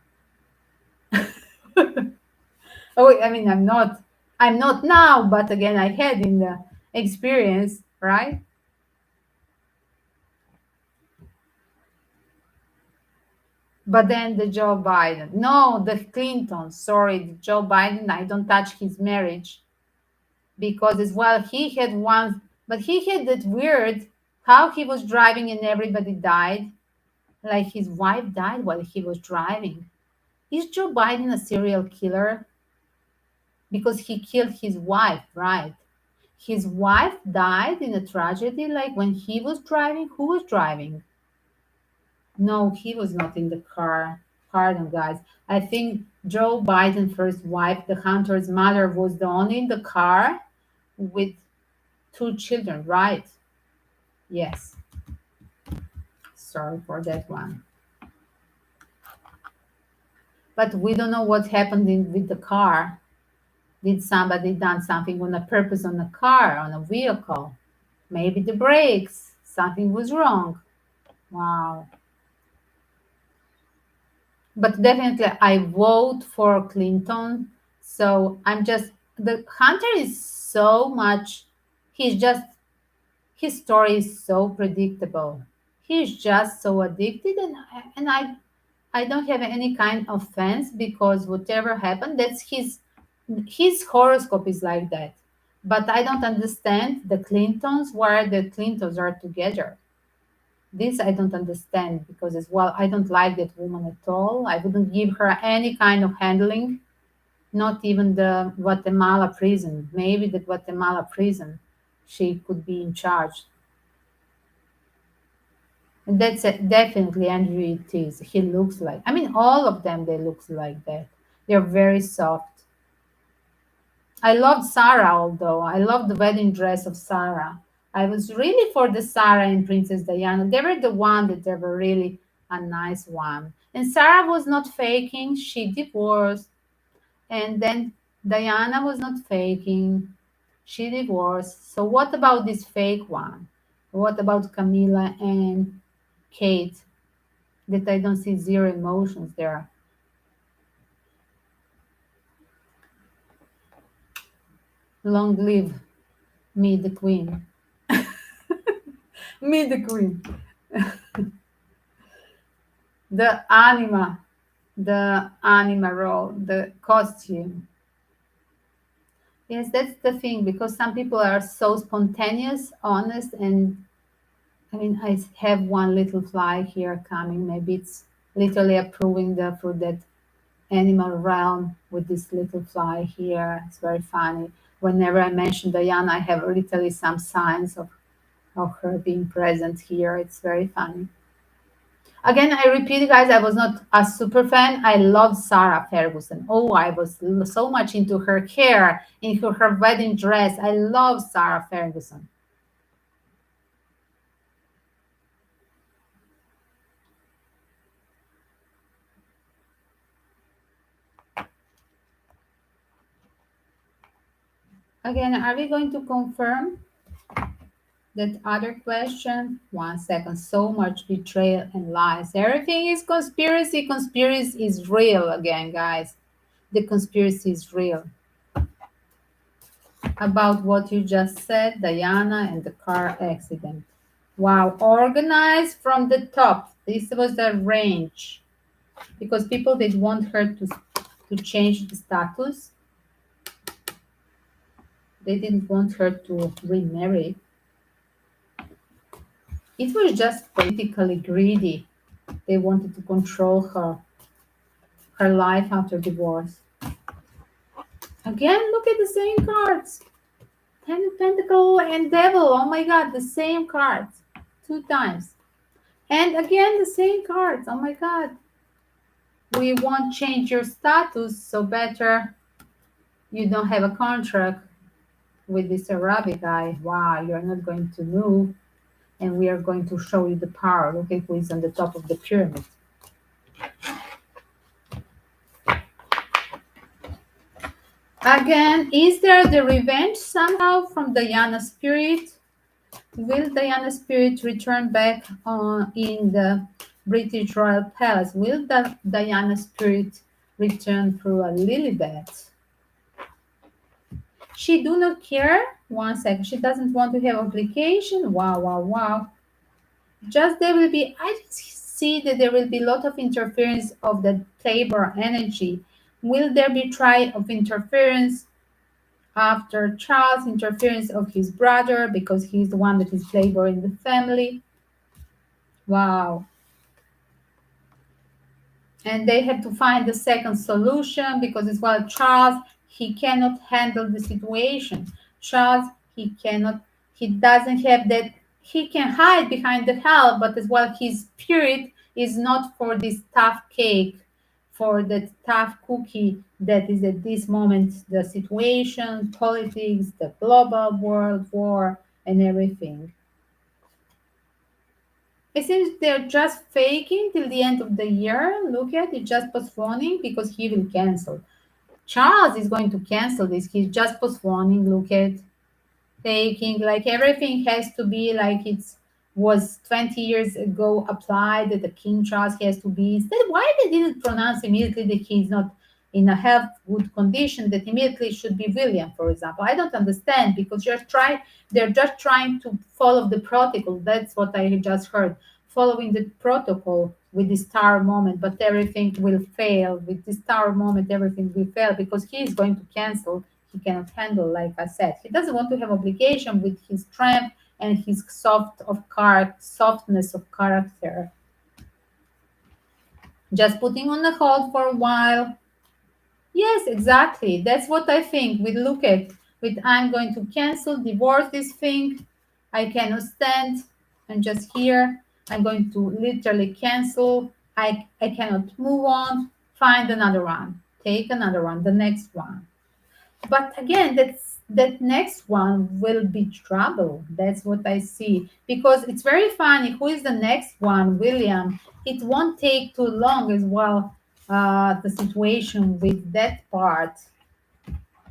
Oh, I mean, I'm not now, but again, I had in the experience, right? But then the Joe Biden, no, the Clintons, sorry, the Joe Biden, I don't touch his marriage because as well he had one, but he had that weird how he was driving and everybody died, like his wife died while he was driving. Is Joe Biden a serial killer? Because he killed his wife, right? His wife died in a tragedy, like when he was driving. Who was driving? No, he was not in the car. Pardon, guys. I think Joe Biden's first wife, the hunter's mother, was the only in the car with two children, right? Yes. Sorry for that one. But we don't know what happened with the car. Did somebody done something on a purpose on a car, on a vehicle? Maybe the brakes. Something was wrong. Wow. But definitely I vote for Clinton. So I'm just the Hunter is so much he's just his story is so predictable. He's just so addicted and I don't have any kind of offense because whatever happened, that's his horoscope is like that. But I don't understand the Clintons why the Clintons are together. This I don't understand because as well I don't like that woman at all. I wouldn't give her any kind of handling, not even the Guatemala prison. Maybe the Guatemala prison, she could be in charge. And that's definitely Andrew it is. He looks like. I mean, all of them they look like that. They're very soft. I loved Sarah, although I loved the wedding dress of Sarah. I was really for the Sarah and Princess Diana. They were the one that they were really a nice one. And Sarah was not faking. She divorced. And then Diana was not faking. She divorced. So what about this fake one? What about Camilla and Kate? That I don't see zero emotions there. Long live me, the queen. Me, the queen. The the anima role, the costume. Yes, that's the thing because some people are so spontaneous, honest, and I mean, I have one little fly here coming. Maybe it's literally approving the for that animal realm with this little fly here. It's very funny. Whenever I mention Diana, I have literally some signs of her being present here. It's very funny. Again, I repeat, guys, I was not a super fan. I loved Sarah Ferguson. Oh, I was so much into her hair, into her wedding dress. I love Sarah Ferguson. Again, are we going to confirm that other question? 1 second. So much betrayal and lies. Everything is conspiracy. Conspiracy is real again, guys. The conspiracy is real. about what you just said, Diana, and the car accident. Wow, organized from the top. This was the range because people did want her to change the status. They didn't want her to remarry. It was just politically greedy. They wanted to control her life after divorce. Again, look at the same cards. Ten of Pentacle and Devil. Oh my god, the same cards. Two times. And again, the same cards. Oh my god. We won't change your status, so better you don't have a contract with this Arabic guy. Wow, you're not going to move. And we are going to show you the power. Look at who is on the top of the pyramid. Again, is there the revenge somehow from Diana Spirit? Will Diana Spirit return back in the British Royal Palace? Will the Diana Spirit return through a Lilibet? She do not care. One second. She doesn't want to have obligation. Wow, wow, wow. Just there will be, I see that there will be a lot of interference of the Tabor energy. Will there be try of interference after Charles, interference of his brother because he's the one that is Tabor in the family? Wow. And they have to find the second solution because as well Charles, he cannot handle the situation. Charles, he doesn't have that, he can hide behind the help, but as well his spirit is not for this tough cake, for the tough cookie that is at this moment the situation, politics, the global world war, and everything. It seems they're just faking till the end of the year. Look at it, just postponing because he will cancel. Charles is going to cancel this. He's just postponing. Look at taking like everything has to be like it's was 20 years ago applied that the King Charles has to be instead. Why they didn't pronounce immediately that he's not in a health good condition, that immediately should be William, for example? I don't understand because they're just trying to follow the protocol. That's what I just heard. Following the protocol with this tower moment, but everything will fail. With this tower moment, everything will fail because he is going to cancel. He cannot handle, like I said. He doesn't want to have obligation with his strength and his softness of character. Just putting on the hold for a while. Yes, exactly. That's what I think. We look at with I'm going to cancel, divorce this thing. I cannot stand. I'm just here. I'm going to literally cancel. I cannot move on. Find another one. Take another one, the next one. But again, that next one will be trouble. That's what I see. Because it's very funny. Who is the next one? William. It won't take too long as well, the situation with that part.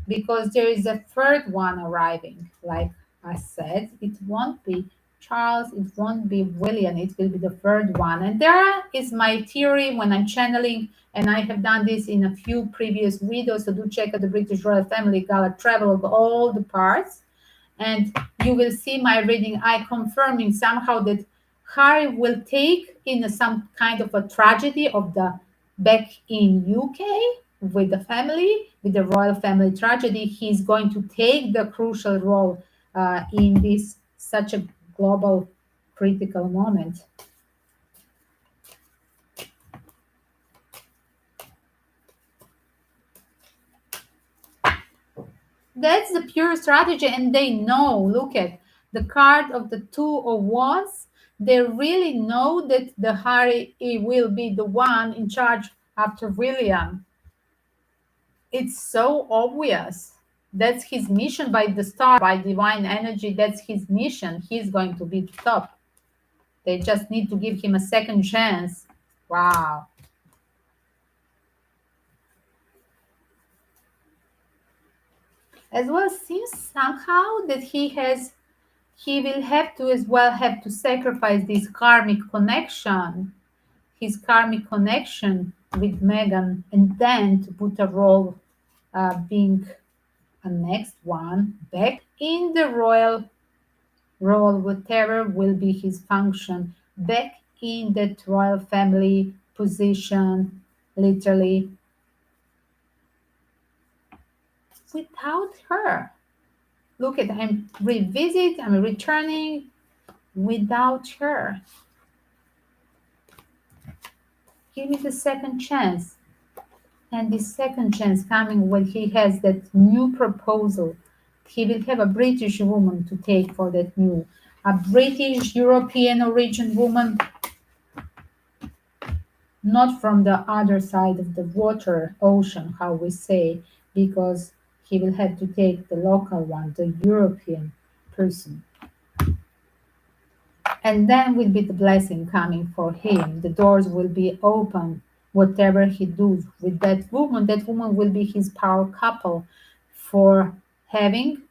Because there is a third one arriving. Like I said, it won't be Charles, it won't be William, it will be the third one. And there is my theory when I'm channeling, and I have done this in a few previous videos, so do check out the British Royal Family Gala Travel of all the parts. And you will see my reading. I confirming somehow that Harry will take in some kind of a tragedy of the back in UK with the family, with the royal family tragedy. He's going to take the crucial role in this such a global critical moment. That's the pure strategy, and they know. Look at the card of the Two of Wands. They really know that the Harry will be the one in charge after William. It's so obvious. That's his mission by the star, by divine energy. That's his mission. He's going to be the top. They just need to give him a second chance. Wow. As well, seems somehow that he will have to as well have to sacrifice this karmic connection, his karmic connection with Megan, and then to put a role being A next one, back in the royal role, whatever will be his function, back in that royal family position, literally, without her. Look at, I'm returning without her. Give me the second chance. And the second chance coming when he has that new proposal. He will have a British woman to take for that new. A British European origin woman, not from the other side of the water, ocean, how we say, because he will have to take the local one, the European person. And then will be the blessing coming for him. The doors will be open, whatever he does with that woman will be his power couple for having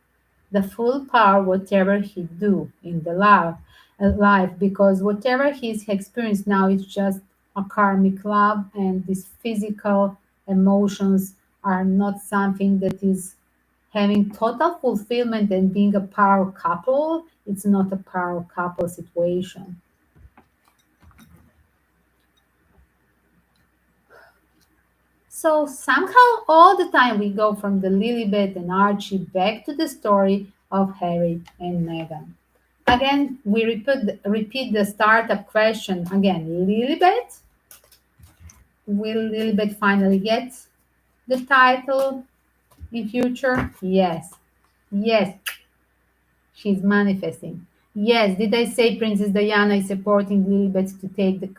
the full power whatever he do in the life, because whatever he's experienced now is just a karmic love, and these physical emotions are not something that is having total fulfillment. And being a power couple, it's not a power couple situation. So somehow all the time we go from the Lilibet and Archie back to the story of Harry and Meghan. Again, we repeat the startup question again. Lilibet, will Lilibet finally get the title in future? Yes. Yes, she's manifesting. Yes, did I say Princess Diana is supporting Lilibet to take the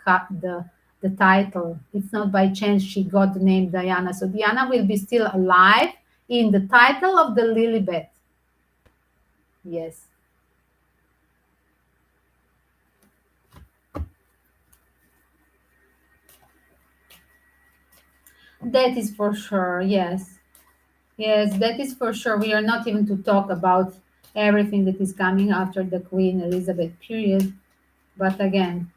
title? It's not by chance she got the name Diana. So Diana will be still alive in the title of the Lilibet. Yes. That is for sure. Yes. Yes, that is for sure. We are not even to talk about everything that is coming after the Queen Elizabeth period. But again,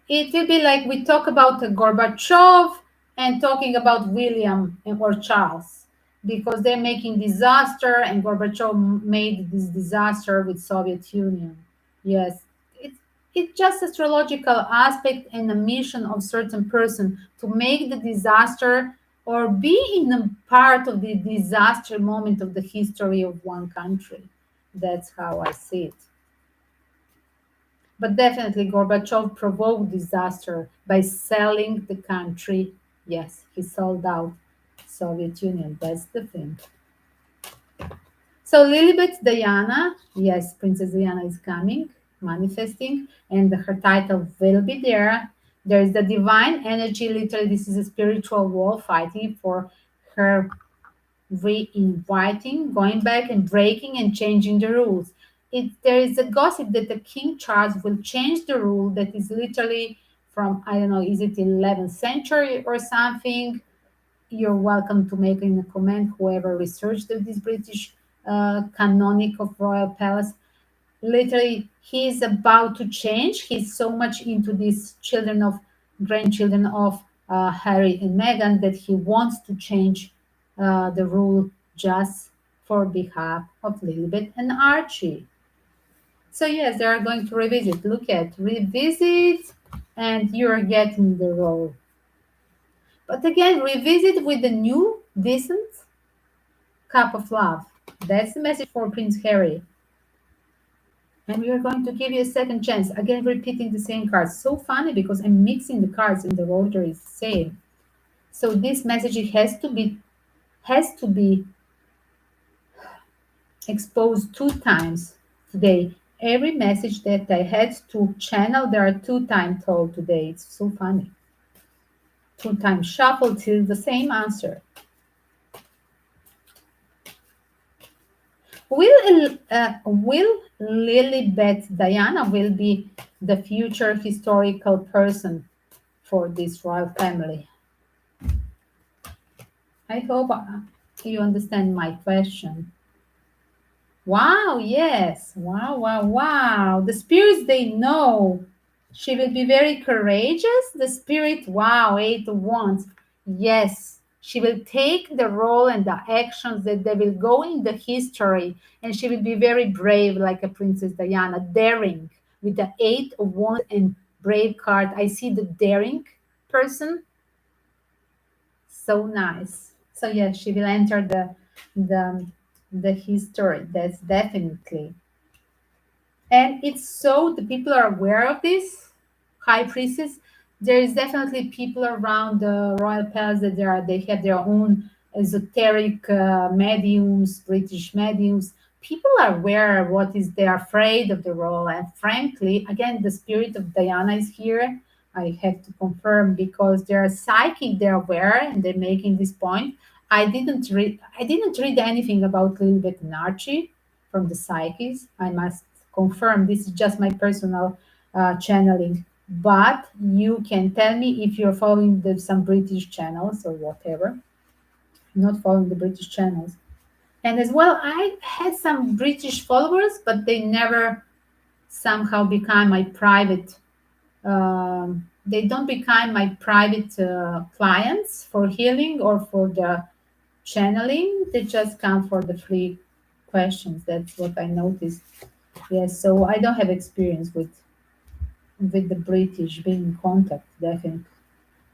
it will be like we talk about Gorbachev and talking about William or Charles, because they're making disaster, and Gorbachev made this disaster with Soviet Union. Yes, it's it's just astrological aspect and a mission of certain person to make the disaster or be in a part of the disaster moment of the history of one country. That's how I see it. But definitely, Gorbachev provoked disaster by selling the country. Yes, he sold out Soviet Union. That's the thing. So Lilibet Diana, yes, Princess Diana is coming, manifesting, and her title will be there. There is the divine energy. Literally, this is a spiritual wall fighting for her re-inviting, going back and breaking and changing the rules. There is a gossip that the King Charles will change the rule that is literally from, I don't know, is it 11th century or something? You're welcome to make in a comment, whoever researched this British canonic of royal palace. Literally, he's about to change. He's so much into these grandchildren of Harry and Meghan, that he wants to change the rule just for behalf of Lilibet and Archie. So yes, they are going to revisit. Look at revisit, and you're getting the role. But again, revisit with the new, decent cup of love. That's the message for Prince Harry. And we are going to give you a second chance. Again, repeating the same cards. So funny because I'm mixing the cards and the order is the same. So this message has to be exposed 2 times today. Every message that I had to channel, there are 2 times told today. It's so funny. 2 times shuffle till the same answer. Will Lilibet Diana will be the future historical person for this royal family? I hope you understand my question. Wow, yes. Wow, wow, wow. The spirits, they know. She will be very courageous. The spirit, wow, 8 of Wands. Yes, She will take the role and the actions that they will go in the history, and she will be very brave, like a Princess Diana, daring with the Eight of Wands and Brave card. I see the daring person. So nice. So yeah, she will enter the the history. That's definitely. And it's so the people are aware of this high priestess. There is definitely people around the royal palace that they have their own esoteric mediums, British mediums. People are aware of what is they're afraid of the role, and frankly, again, the spirit of Diana is here. I have to confirm because they're psychic, they're aware, and they're making this point. I didn't read anything about Lilibet and Archie from the psychics. I must confirm this is just my personal channeling. But you can tell me if you're following some British channels or whatever. Not following the British channels. And as well, I had some British followers, but they never somehow become my private. They don't become my private clients for healing or for the channeling. They just come for the free questions. That's what I noticed. Yes, so I don't have experience with the British being in contact, definitely.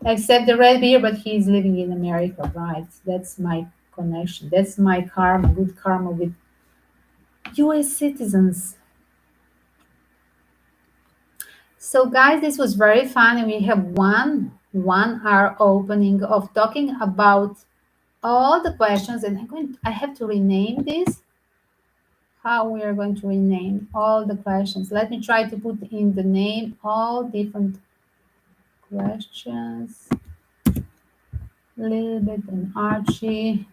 Except the red beer, but he's living in America, right? That's my connection. That's my karma, good karma with US citizens. So guys, this was very fun, and we have one hour opening of talking about all the questions, and I have to rename this. How we are going to rename all the questions. Let me try to put in the name all different questions. Lilibet and Archie.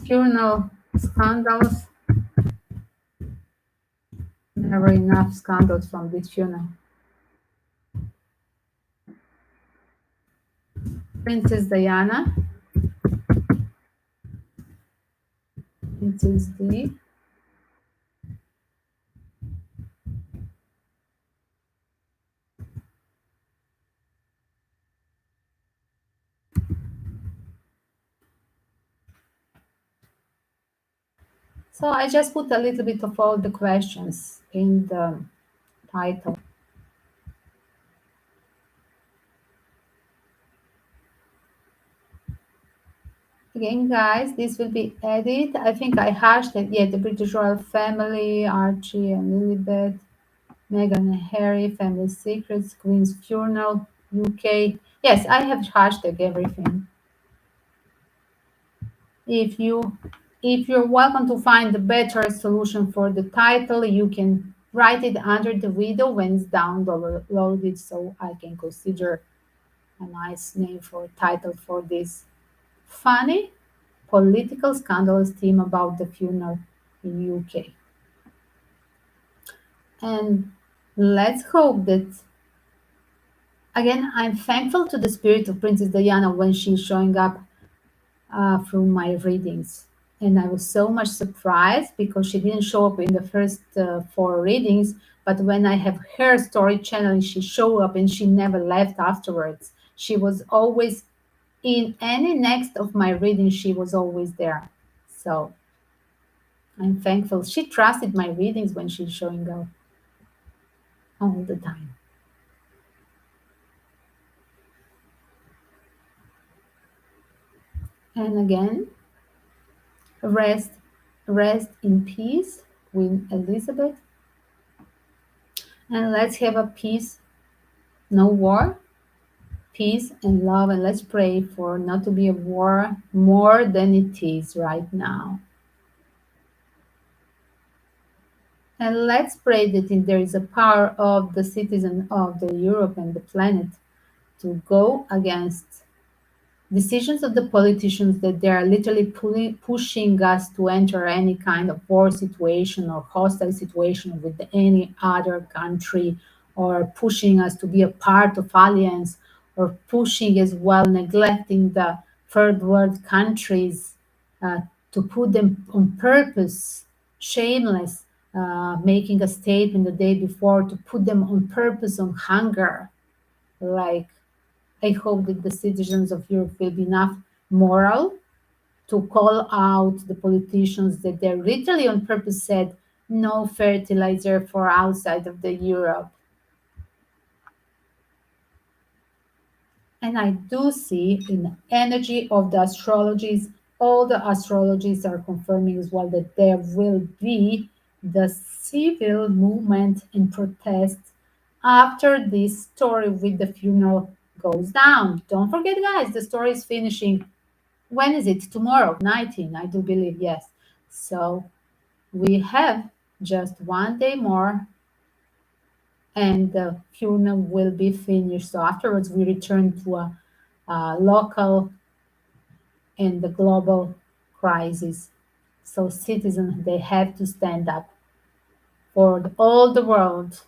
Funeral scandals. Never enough scandals from this funeral. Princess Diana. Princess D. So I just put a little bit of all the questions in the title. Again, guys, this will be added. I think I hashed it. Yeah, the British royal family, Archie and Lilibet, Meghan and Harry, family secrets, Queen's funeral, UK. Yes, I have hashtag everything. If you if you're welcome to find a better solution for the title, you can write it under the video when it's downloaded, so I can consider a nice name for title for this funny political scandalous theme about the funeral in UK. And let's hope that again I'm thankful to the spirit of Princess Diana when she's showing up through my readings. And I was so much surprised because she didn't show up in the first four readings. But when I have her story channeling, she showed up and she never left afterwards. She was always in any next of my readings, she was always there. So I'm thankful. She trusted my readings when she's showing up all the time. And again, rest, rest in peace, Queen Elizabeth. And let's have a peace, no war, peace and love. And let's pray for not to be a war more than it is right now. And let's pray that there is a power of the citizen of the Europe and the planet to go against decisions of the politicians that they are literally pushing us to enter any kind of war situation or hostile situation with any other country, or pushing us to be a part of alliance, or pushing as well, neglecting the third world countries, uh, to put them on purpose, shameless, making a statement the day before to put them on purpose on hunger. Like, I hope that the citizens of Europe will be enough moral to call out the politicians that they literally on purpose said no fertilizer for outside of the Europe. And I do see in the energy of the astrologies, all the astrologies are confirming as well that there will be the civil movement and protest after this story with the funeral goes down. Don't forget, guys, the story is finishing. When is it? Tomorrow, 19, I do believe, yes. So we have just one day more and the funeral will be finished. So afterwards, we return to a local and the global crisis. So citizens, they have to stand up for all the world.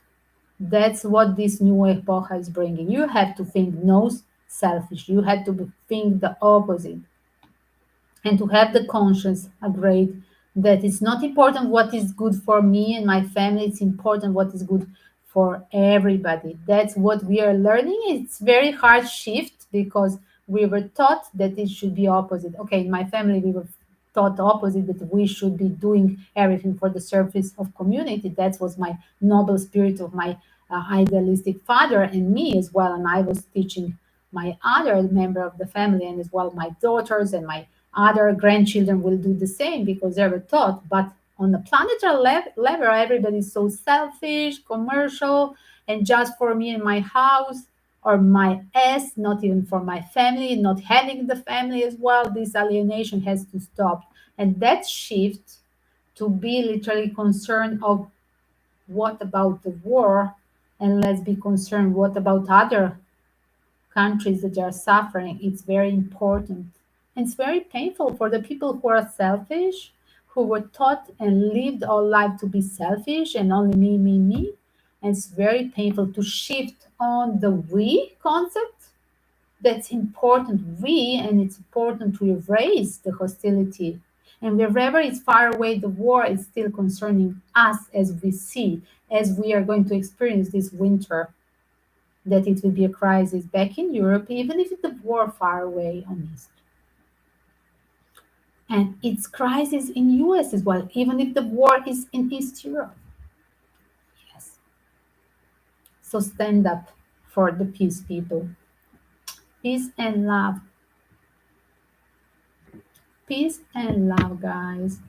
That's what this new epoch is bringing. You have to think no selfish. You have to think the opposite. And to have the conscience agreed that it's not important what is good for me and my family, it's important what is good for everybody. That's what we are learning. It's very hard shift because we were taught that it should be opposite. Okay, in my family we were taught the opposite, that we should be doing everything for the service of community. That was my noble spirit of my idealistic father and me as well. And I was teaching my other member of the family and as well my daughters and my other grandchildren will do the same because they were taught. But on the planetary level, everybody is so selfish, commercial, and just for me and my house or my ass, not even for my family, not having the family as well. This alienation has to stop. And that shift to be literally concerned of what about the war, and let's be concerned what about other countries that are suffering, it's very important. And it's very painful for the people who are selfish, who were taught and lived all life to be selfish and only me, me, me. And it's very painful to shift on the we concept. That's important, we, and it's important to erase the hostility. And wherever it's far away, the war is still concerning us as we see, as we are going to experience this winter, that it will be a crisis back in Europe, even if it's a war far away on East. And it's crisis in US as well, even if the war is in East Europe. Yes. So stand up for the peace, people. Peace and love. Peace and love, guys.